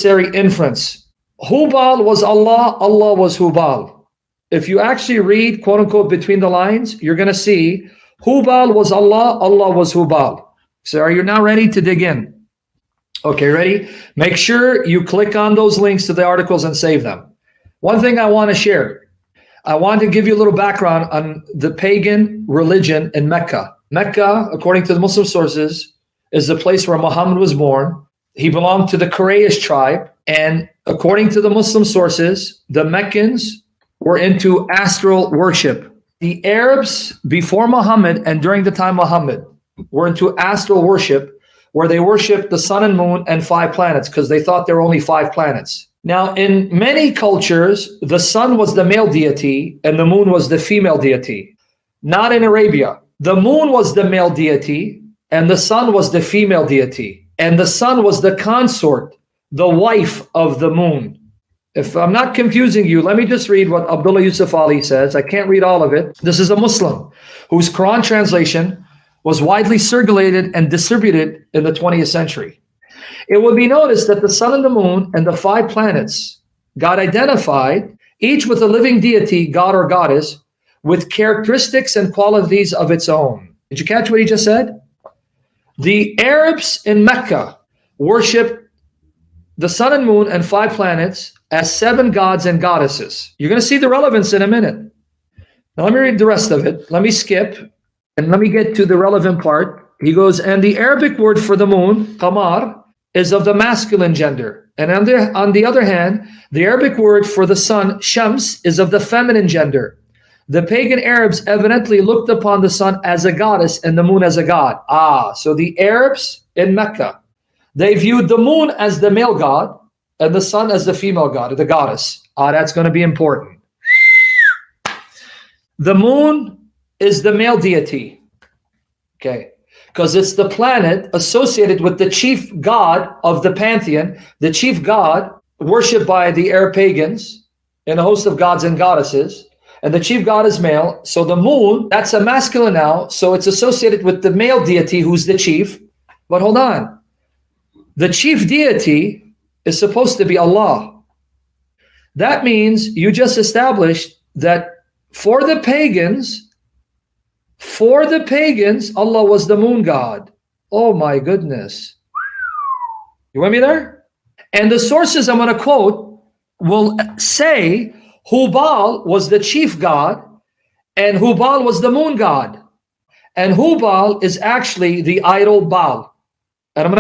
inference. HuBaal was Allah, Allah was HuBaal. If you actually read, quote unquote, between the lines, you're going to see HuBaal was Allah, Allah was HuBaal. So are you now ready to dig in? Okay, ready? Make sure you click on those links to the articles and save them. One thing I want to share. I want to give you a little background on the pagan religion in Mecca. Mecca, according to the Muslim sources, is the place where Muhammad was born. He belonged to the Quraysh tribe. And according to the Muslim sources, the Meccans were into astral worship. The Arabs before Muhammad and during the time Muhammad were into astral worship, where they worshiped the sun and moon and 5 planets because they thought there were only 5 planets. Now, in many cultures, the sun was the male deity and the moon was the female deity. Not in Arabia. The moon was the male deity and the sun was the female deity. And the sun was the consort, the wife of the moon. If I'm not confusing you, let me just read what Abdullah Yusuf Ali says. I can't read all of it. This is a Muslim whose Quran translation was widely circulated and distributed in the 20th century. It will be noticed that the sun and the moon and the 5 planets got identified, each with a living deity, god or goddess, with characteristics and qualities of its own. Did you catch what he just said? The Arabs in Mecca worship the sun and moon and 5 planets as 7 gods and goddesses. You're going to see the relevance in a minute. Now let me read the rest of it. Let me skip and let me get to the relevant part. He goes, and the Arabic word for the moon, qamar, is of the masculine gender. And on the other hand, the Arabic word for the sun, shams, is of the feminine gender. The pagan Arabs evidently looked upon the sun as a goddess and the moon as a god. So the Arabs in Mecca, they viewed the moon as the male god and the sun as the female god, or the goddess. That's going to be important. The moon is the male deity. Okay. Because it's the planet associated with the chief god of the pantheon, the chief god worshipped by the Arab pagans and a host of gods and goddesses. And the chief god is male. So the moon, that's a masculine now. So it's associated with the male deity who's the chief. But hold on. The chief deity is supposed to be Allah. That means you just established that for the pagans, Allah was the moon god. Oh my goodness. You want me there? And the sources I'm going to quote will say HuBaal was the chief god and HuBaal was the moon god. And HuBaal is actually the idol Baal. And I'm going